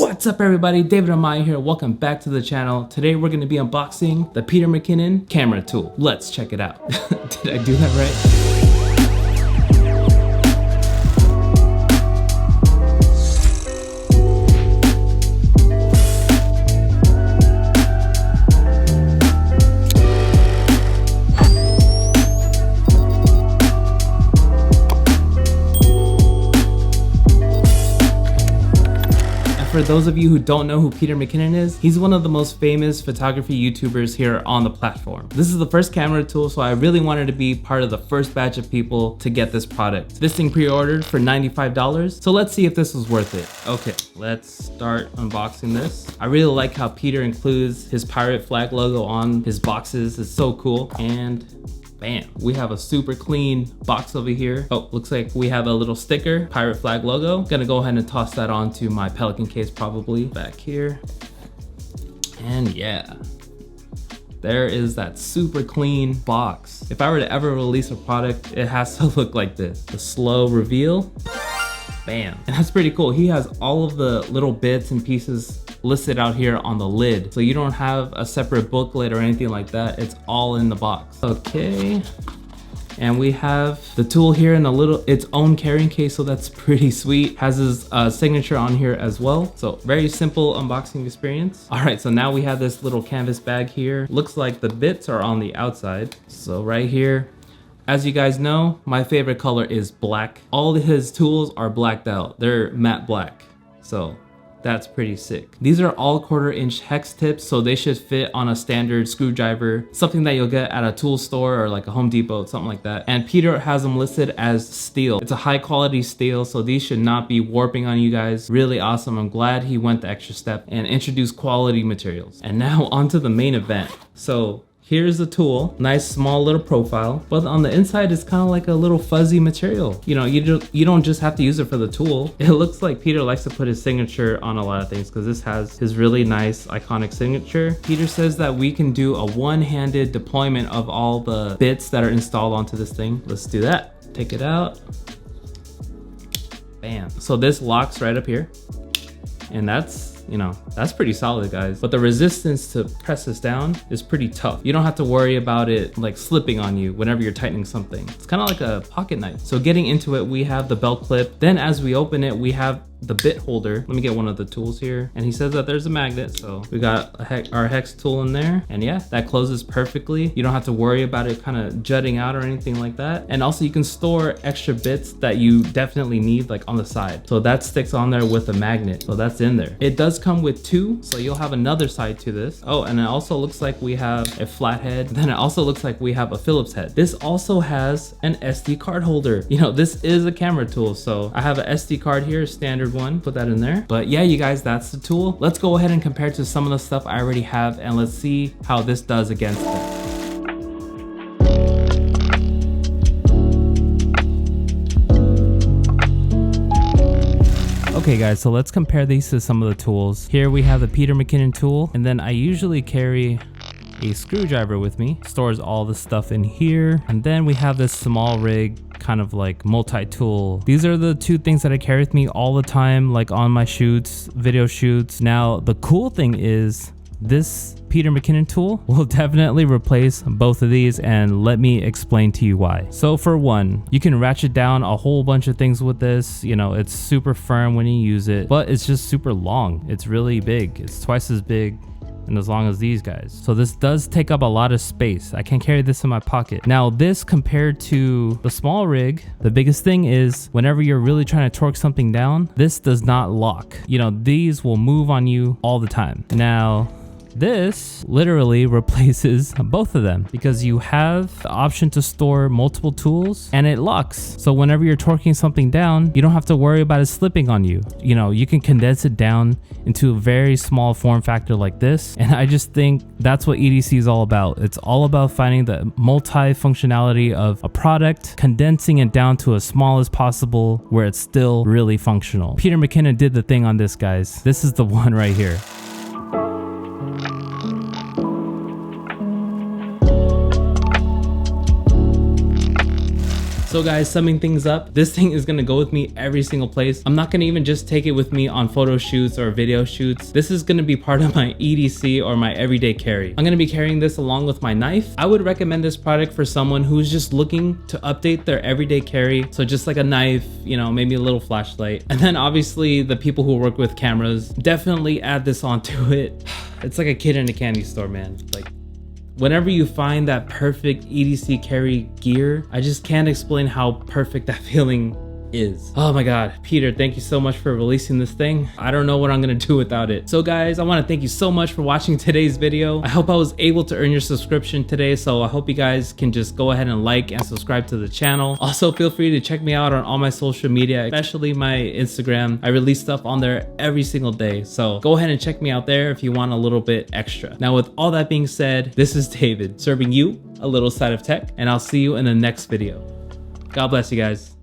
What's up everybody, David Amaya here, welcome back to the channel. Today we're going to be unboxing the Peter Mckinnon Camera Tool. Let's check it out. Did I do that right? For those of you who don't know who Peter Mckinnon is, he's one of the most famous photography YouTubers here on the platform. This is the first camera tool, so I really wanted to be part of the first batch of people to get this product. This thing pre-ordered for $95, so let's see if this was worth it. Okay, let's start unboxing this. I really like how Peter includes his pirate flag logo on his boxes. It's so cool. And bam, we have a super clean box over here. Oh, looks like we have a little sticker, pirate flag logo. Gonna go ahead and toss that onto my Pelican case probably. Back here. And yeah, there is that super clean box. If I were to ever release a product, it has to look like this. The slow reveal, bam. And that's pretty cool. He has all of the little bits and pieces listed out here on the lid, so you don't have a separate booklet or anything like that. It's all in the box. Okay, and we have the tool here in its own carrying case, so that's pretty sweet. Has his signature on here as well. So very simple unboxing experience. All right, so now we have this little canvas bag here. Looks like the bits are on the outside. So right here, as you guys know, my favorite color is black. All of his tools are blacked out. They're matte black, so that's pretty sick. These are all 1/4 inch hex tips, so they should fit on a standard screwdriver, something that you'll get at a tool store or like a Home Depot, something like that. And Peter has them listed as steel. It's a high quality steel, so these should not be warping on you guys. Really awesome. I'm glad he went the extra step and introduced quality materials. And now onto the main event. So here's the tool, nice small little profile, but on the inside it's kind of like a little fuzzy material. You know, you don't just have to use it for the tool. It looks like Peter likes to put his signature on a lot of things because this has his really nice iconic signature. Peter says that we can do a one-handed deployment of all the bits that are installed onto this thing. Let's do that. Take it out. Bam. So this locks right up here, and that's pretty solid, guys. But the resistance to press this down is pretty tough. You don't have to worry about it like slipping on you whenever you're tightening something. It's kind of like a pocket knife. So getting into it, we have the belt clip. Then as we open it, we have the bit holder. Let me get one of the tools here. And he says that there's a magnet, so we got our hex tool in there. And yeah, that closes perfectly. You don't have to worry about it kind of jutting out or anything like that. And also you can store extra bits that you definitely need like on the side. So that sticks on there with a magnet. So that's in there. It does come with two, so you'll have another side to this. Oh, and it also looks like we have a flat head. Then it also looks like we have a Phillips head. This also has an SD card holder. You know, this is a camera tool, so I have an SD card here, standard one, put that in there. But yeah, you guys, that's the tool. Let's go ahead and compare to some of the stuff I already have, and let's see how this does against it. Okay guys, so let's compare these to some of the tools. Here we have the Peter Mckinnon tool, and then I usually carry a screwdriver with me. Stores all the stuff in here. And then we have this small rig, kind of like multi-tool. These are the two things that I carry with me all the time, like on my shoots, video shoots. Now the cool thing is this Peter Mckinnon tool will definitely replace both of these, and let me explain to you why. So for one, you can ratchet down a whole bunch of things with this. You know, it's super firm when you use it, but it's just super long. It's really big. It's twice as big and as long as these guys. So this does take up a lot of space. I can carry this in my pocket. Now this, compared to the small rig, the biggest thing is whenever you're really trying to torque something down, this does not lock. You know, these will move on you all the time. Now this literally replaces both of them because you have the option to store multiple tools and it locks. So whenever you're torquing something down, you don't have to worry about it slipping on you. You know, you can condense it down into a very small form factor like this. And I just think that's what EDC is all about. It's all about finding the multi-functionality of a product, condensing it down to as small as possible where it's still really functional. Peter Mckinnon did the thing on this, guys. This is the one right here. So guys, summing things up, this thing is gonna go with me every single place. I'm not gonna even just take it with me on photo shoots or video shoots. This is gonna be part of my EDC or my everyday carry. I'm gonna be carrying this along with my knife. I would recommend this product for someone who's just looking to update their everyday carry. So just like a knife, you know, maybe a little flashlight. And then obviously the people who work with cameras, definitely add this onto it. It's like a kid in a candy store, man. Like, whenever you find that perfect EDC carry gear, I just can't explain how perfect that feeling is. Oh my god, Peter, thank you so much for releasing this thing. I don't know what I'm gonna do without it. So guys, I want to thank you so much for watching today's video. I hope I was able to earn your subscription today, so I hope you guys can just go ahead and like and subscribe to the channel. Also, feel free to check me out on all my social media, especially my Instagram. I release stuff on there every single day, so go ahead and check me out there if you want a little bit extra. Now, with all that being said, this is David serving you a little side of tech, and I'll see you in the next video. God bless you guys.